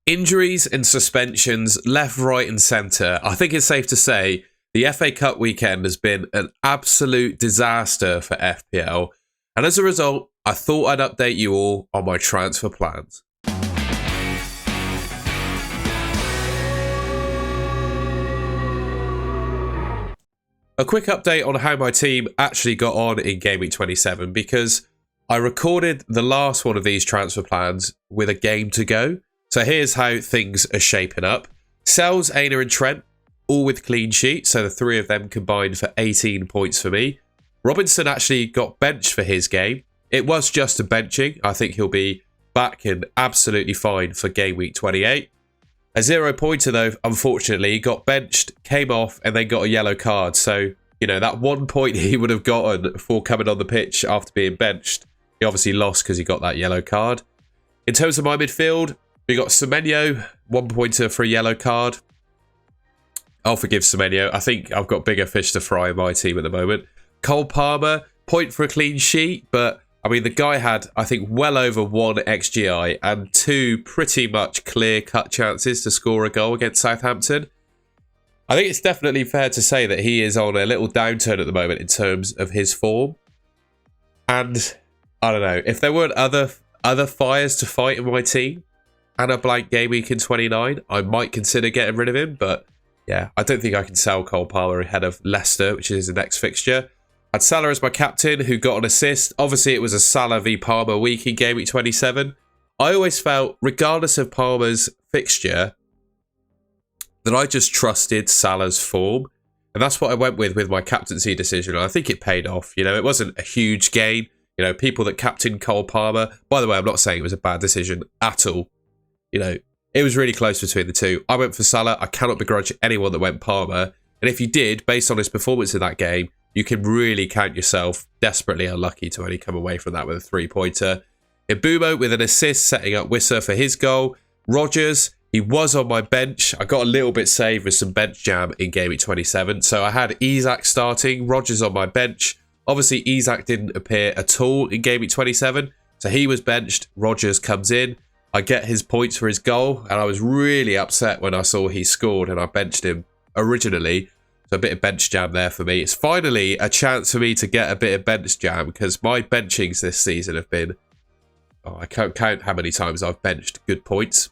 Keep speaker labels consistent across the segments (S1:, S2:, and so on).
S1: Injuries and suspensions left, right and centre. I think it's safe to say the FA Cup weekend has been an absolute disaster for FPL. And as a result, I thought I'd update you all on my transfer plans. A quick update on how my team actually got on in Gameweek 27, because I recorded the last one of these transfer plans with a game to go. So here's how things are shaping up. Sells, Aina and Trent, all with clean sheets. So the three of them combined for 18 points for me. Robinson actually got benched for his game. It was just a benching. I think he'll be back and absolutely fine for game week 28. A 0-pointer though, unfortunately, got benched, came off and then got a yellow card. So, you know, that 1 point he would have gotten for coming on the pitch after being benched, he obviously lost because he got that yellow card. In terms of my midfield, we got Semenyo, 1-pointer for a yellow card. I'll forgive Semenyo. I think I've got bigger fish to fry in my team at the moment. Cole Palmer, point for a clean sheet. But, I mean, the guy had, I think, well over 1 XGI and 2 pretty much clear-cut chances to score a goal against Southampton. I think it's definitely fair to say that he is on a little downturn at the moment in terms of his form. And, I don't know, if there weren't other fires to fight in my team, and a blank game week in 29, I might consider getting rid of him. But yeah, I don't think I can sell Cole Palmer ahead of Leicester, which is the next fixture. I had Salah as my captain, who got an assist. Obviously, it was a Salah v Palmer week in game week 27. I always felt, regardless of Palmer's fixture, that I just trusted Salah's form. And that's what I went with my captaincy decision. And I think it paid off. You know, it wasn't a huge gain. You know, people that captained Cole Palmer. By the way, I'm not saying it was a bad decision at all. You know, it was really close between the two. I went for Salah. I cannot begrudge anyone that went Palmer. And if you did, based on his performance in that game, you can really count yourself desperately unlucky to only come away from that with a 3-pointer. Ibumo with an assist, setting up Wissa for his goal. Rodgers, he was on my bench. I got a little bit saved with some bench jam in game week 27. So I had Isak starting, Rodgers on my bench. Obviously, Isak didn't appear at all in game week 27. So he was benched. Rodgers comes in. I get his points for his goal, and I was really upset when I saw he scored and I benched him originally. So a bit of bench jam there for me. It's finally a chance for me to get a bit of bench jam, because my benchings this season have been... Oh, I can't count how many times I've benched good points.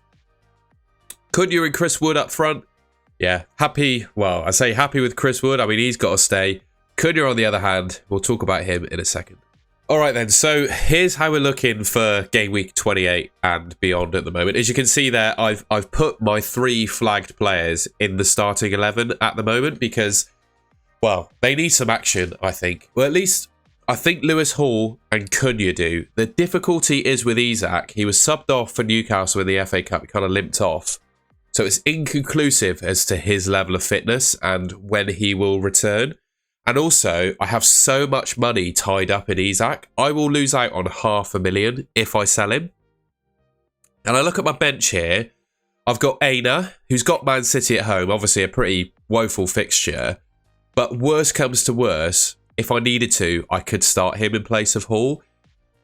S1: Cunha and Chris Wood up front. Yeah, happy. Well, I say happy with Chris Wood. I mean, he's got to stay. Cunha, on the other hand, we'll talk about him in a second. All right then, so here's how we're looking for game week 28 and beyond at the moment. As you can see there, I've put my 3 flagged players in the starting 11 at the moment because, well, they need some action, I think. Well, at least I think Lewis Hall and Cunha do. The difficulty is with Isak. He was subbed off for Newcastle in the FA Cup. He kind of limped off. So it's inconclusive as to his level of fitness and when he will return. And also, I have so much money tied up in Isak. I will lose out on $500,000 if I sell him. And I look at my bench here. I've got Aina, who's got Man City at home. Obviously, a pretty woeful fixture. But worse comes to worse, if I needed to, I could start him in place of Hall.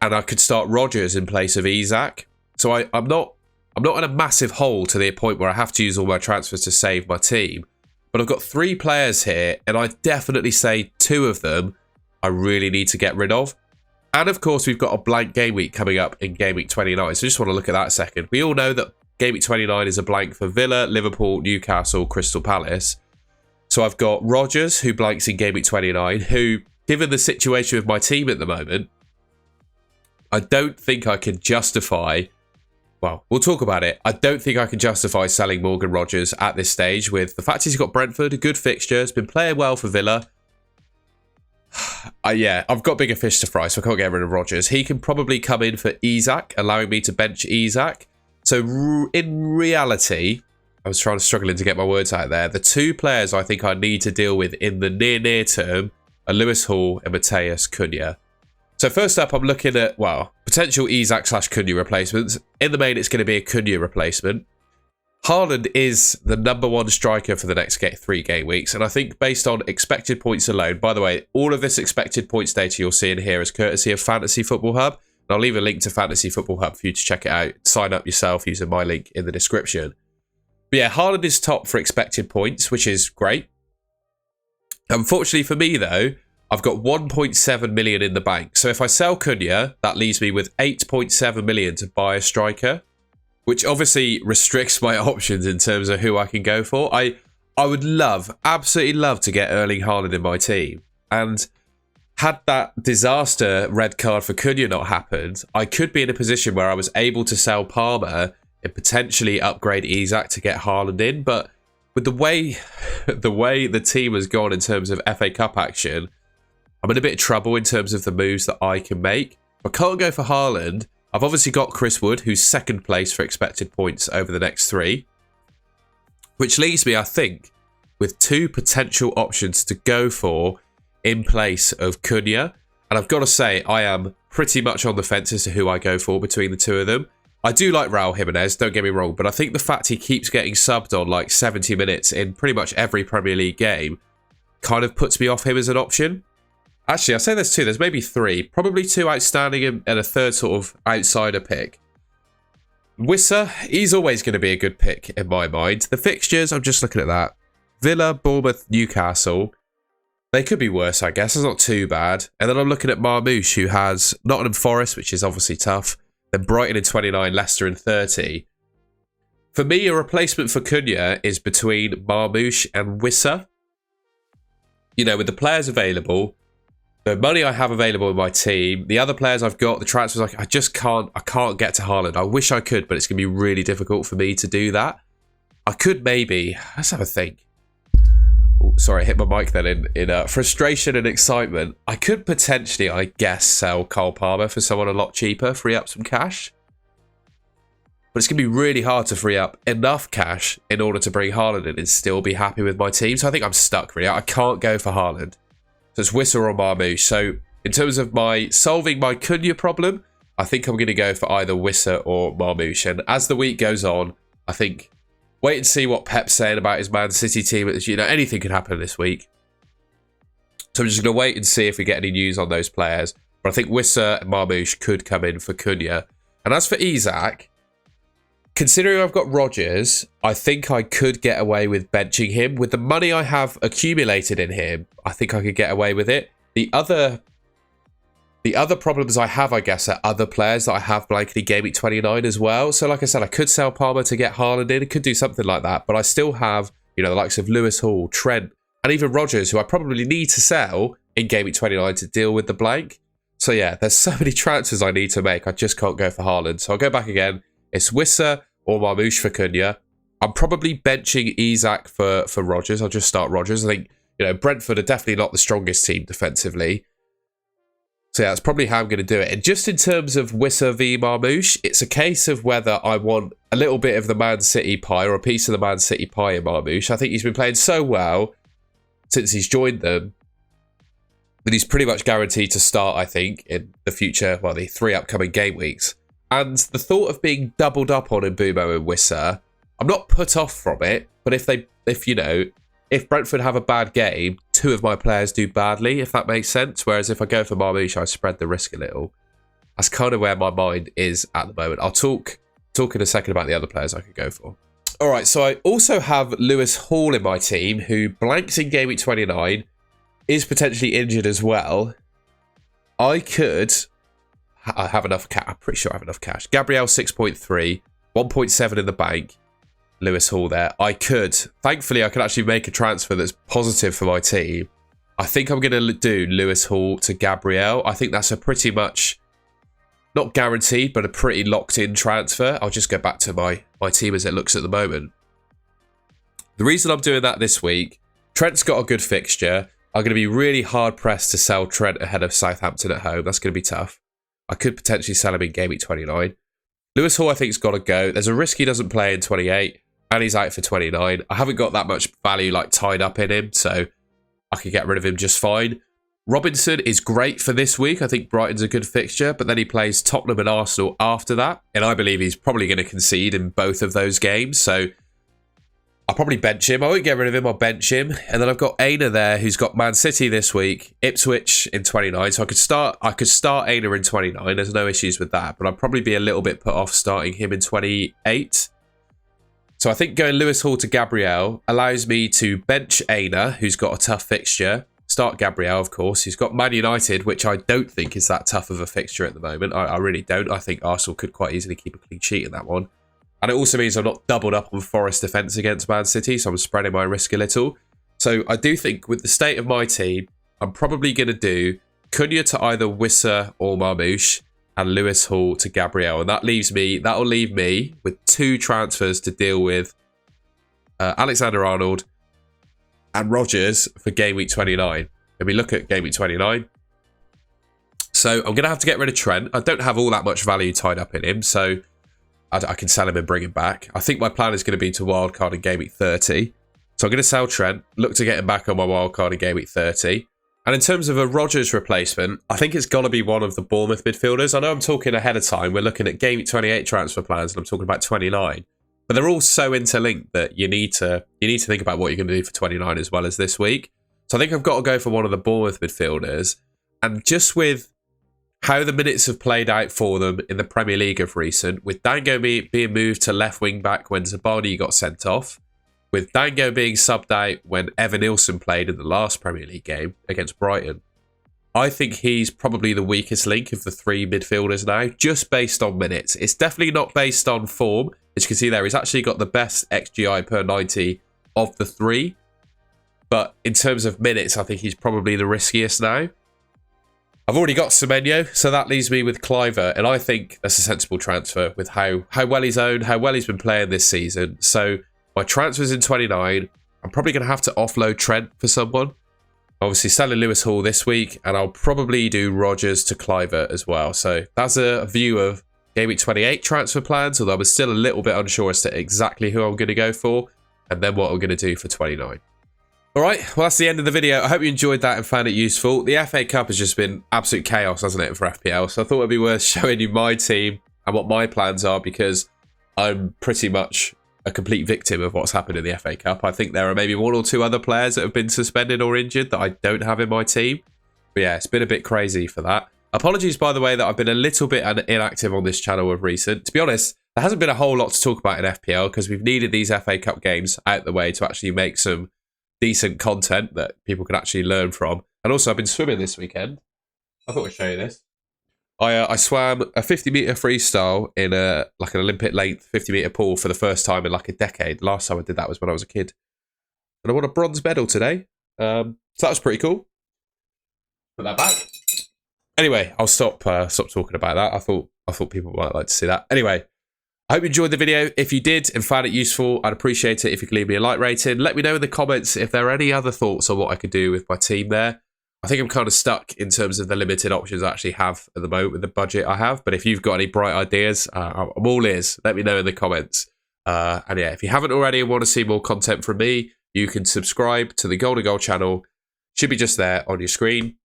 S1: And I could start Rodgers in place of Isak. So I'm not in a massive hole to the point where I have to use all my transfers to save my team. But I've got 3 players here, and I definitely say 2 of them I really need to get rid of. And of course, we've got a blank game week coming up in game week 29. So I just want to look at that a second. We all know that game week 29 is a blank for Villa, Liverpool, Newcastle, Crystal Palace. So I've got Rodgers, who blanks in game week 29, who, given the situation with my team at the moment, I don't think I can justify... Well, we'll talk about it. I don't think I can justify selling Morgan Rodgers at this stage with the fact he's got Brentford, a good fixture, has been playing well for Villa. Yeah, I've got bigger fish to fry, so I can't get rid of Rodgers. He can probably come in for Isak, allowing me to bench Isak. So in reality, I was struggling to get my words out there. The 2 players I think I need to deal with in the near term are Lewis Hall and Mateus Cunha. So first up, I'm looking at, well, potential Isak/Cunha replacements. In the main, it's going to be a Cunha replacement. Haaland is the #1 striker for the next 3 game weeks. And I think based on expected points alone, by the way, all of this expected points data you're seeing here is courtesy of Fantasy Football Hub. And I'll leave a link to Fantasy Football Hub for you to check it out. Sign up yourself using my link in the description. But yeah, Haaland is top for expected points, which is great. Unfortunately for me, though, I've got 1.7 million in the bank. So if I sell Cunha, that leaves me with 8.7 million to buy a striker, which obviously restricts my options in terms of who I can go for. I would absolutely love to get Erling Haaland in my team. And had that disaster red card for Cunha not happened, I could be in a position where I was able to sell Palmer and potentially upgrade Isak to get Haaland in. But with the way the team has gone in terms of FA Cup action, I'm in a bit of trouble in terms of the moves that I can make. If I can't go for Haaland, I've obviously got Chris Wood, who's second place for expected points over the next 3. Which leaves me, I think, with 2 potential options to go for in place of Cunha. And I've got to say, I am pretty much on the fence as to who I go for between the 2 of them. I do like Raul Jimenez, don't get me wrong, but I think the fact he keeps getting subbed on like 70 minutes in pretty much every Premier League game kind of puts me off him as an option. Actually, I say there's 2. There's maybe 3. Probably 2 outstanding and a third sort of outsider pick. Wissa, he's always going to be a good pick in my mind. The fixtures, I'm just looking at that. Villa, Bournemouth, Newcastle. They could be worse, I guess. It's not too bad. And then I'm looking at Marmoush, who has Nottingham Forest, which is obviously tough. Then Brighton in 29, Leicester in 30. For me, a replacement for Cunha is between Marmoush and Wissa. You know, with the players available, the money I have available in my team, the other players I've got, the transfers, I can't get to Haaland. I wish I could, but it's going to be really difficult for me to do that. I could maybe, let's have a think. Oh, sorry, I hit my mic then in frustration and excitement. I could potentially, I guess, sell Cole Palmer for someone a lot cheaper, free up some cash. But it's going to be really hard to free up enough cash in order to bring Haaland in and still be happy with my team. So I think I'm stuck, really. I can't go for Haaland. So it's Wissa or Marmoush. So in terms of solving my Cunha problem, I think I'm going to go for either Wissa or Marmoush. And as the week goes on, I think wait and see what Pep's saying about his Man City team. You know, anything could happen this week. So I'm just going to wait and see if we get any news on those players. But I think Wissa and Marmoush could come in for Cunha. And as for Isak, considering I've got Rodgers, I think I could get away with benching him. With the money I have accumulated in him, I think I could get away with it. The other problems I have, I guess, are other players that I have blankly Gameweek 29 as well. So like I said, I could sell Palmer to get Haaland in. I could do something like that. But I still have, you know, the likes of Lewis Hall, Trent, and even Rodgers, who I probably need to sell in Gameweek 29 to deal with the blank. So yeah, there's so many transfers I need to make. I just can't go for Haaland. So I'll go back again. It's Wissa or Marmoush for Cunha. I'm probably benching Isak for Rodgers. I'll just start Rodgers. I think, you know, Brentford are definitely not the strongest team defensively. So yeah, that's probably how I'm going to do it. And just in terms of Wissa v Marmoush, it's a case of whether I want a little bit of the Man City pie or a piece of the Man City pie in Marmoush. I think he's been playing so well since he's joined them that he's pretty much guaranteed to start, I think, in the future, well, the 3 upcoming game weeks. And the thought of being doubled up on Mbeumo and Wissa, I'm not put off from it, but if Brentford have a bad game, 2 of my players do badly, if that makes sense. Whereas if I go for Marmoush, I spread the risk a little. That's kind of where my mind is at the moment. I'll talk in a second about the other players I could go for. All right, so I also have Lewis Hall in my team, who blanks in Gameweek 29, is potentially injured as well. I have enough cash. I'm pretty sure I have enough cash. Gabriel 6.3, 1.7 in the bank. Lewis Hall there. Thankfully, I can actually make a transfer that's positive for my team. I think I'm going to do Lewis Hall to Gabriel. I think that's a pretty much, not guaranteed, but a pretty locked-in transfer. I'll just go back to my team as it looks at the moment. The reason I'm doing that this week, Trent's got a good fixture. I'm going to be really hard-pressed to sell Trent ahead of Southampton at home. That's going to be tough. I could potentially sell him in Gameweek 29. Lewis Hall, I think, has got to go. There's a risk he doesn't play in 28. And he's out for 29. I haven't got that much value tied up in him, so I could get rid of him just fine. Robinson is great for this week. I think Brighton's a good fixture, but then he plays Tottenham and Arsenal after that. And I believe he's probably going to concede in both of those games. So I'll probably bench him. I won't get rid of him. I'll bench him. And then I've got Aina there, who's got Man City this week, Ipswich in 29. So I could start Aina in 29. There's no issues with that. But I'd probably be a little bit put off starting him in 28. So I think going Lewis Hall to Gabriel allows me to bench Aina, who's got a tough fixture. Start Gabriel, of course. He's got Man United, which I don't think is that tough of a fixture at the moment. I really don't. I think Arsenal could quite easily keep a clean sheet in that one. And it also means I'm not doubled up on Forest defence against Man City, so I'm spreading my risk a little. So I do think with the state of my team, I'm probably going to do Cunha to either Wissa or Marmoush and Lewis Hall to Gabriel. And that'll leave me with 2 transfers to deal with Alexander-Arnold and Rodgers for Game Week 29. If we look at Game Week 29. So I'm going to have to get rid of Trent. I don't have all that much value tied up in him, so I can sell him and bring him back. I think my plan is going to be to wildcard in Game Week 30. So I'm going to sell Trent, look to get him back on my wildcard in Game Week 30. And in terms of a Rodgers replacement, I think it's got to be one of the Bournemouth midfielders. I know I'm talking ahead of time. We're looking at Game Week 28 transfer plans, and I'm talking about 29. But they're all so interlinked that you need to think about what you're going to do for 29 as well as this week. So I think I've got to go for one of the Bournemouth midfielders. And just with how the minutes have played out for them in the Premier League of recent, with Dango being moved to left wing back when Zabani got sent off, with Dango being subbed out when Evan Nilsson played in the last Premier League game against Brighton, I think he's probably the weakest link of the 3 midfielders now, just based on minutes. It's definitely not based on form. As you can see there, he's actually got the best XGI per 90 of the 3. But in terms of minutes, I think he's probably the riskiest now. I've already got Semenyo, so that leaves me with Cliver, and I think that's a sensible transfer with how well he's owned, how well he's been playing this season. So my transfer's in 29. I'm probably going to have to offload Trent for someone. Obviously selling Lewis Hall this week, and I'll probably do Rodgers to Cliver as well. So that's a view of Game Week 28 transfer plans, although I'm still a little bit unsure as to exactly who I'm going to go for, and then what I'm going to do for 29. Alright, well that's the end of the video. I hope you enjoyed that and found it useful. The FA Cup has just been absolute chaos, hasn't it, for FPL? So I thought it'd be worth showing you my team and what my plans are, because I'm pretty much a complete victim of what's happened in the FA Cup. I think there are maybe 1 or 2 other players that have been suspended or injured that I don't have in my team. But yeah, it's been a bit crazy for that. Apologies, by the way, that I've been a little bit inactive on this channel of recent. To be honest, there hasn't been a whole lot to talk about in FPL because we've needed these FA Cup games out the way to actually make some decent content that people can actually learn from. And also, I've been swimming this weekend. I thought I'd show you this. I swam a 50-metre freestyle in an Olympic length 50-metre pool for the first time in like a decade. Last time I did that was when I was a kid. And I won a bronze medal today. So that was pretty cool. Put that back. Anyway, I'll stop talking about that. I thought people might like to see that. Anyway, I hope you enjoyed the video. If you did and found it useful, I'd appreciate it if you could leave me a like rating. Let me know in the comments if there are any other thoughts on what I could do with my team there. I think I'm kind of stuck in terms of the limited options I actually have at the moment with the budget I have. But if you've got any bright ideas, I'm all ears. Let me know in the comments. And yeah, if you haven't already and want to see more content from me, you can subscribe to the Golden Goal channel. Should be just there on your screen.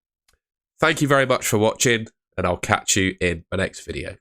S1: Thank you very much for watching, and I'll catch you in my next video.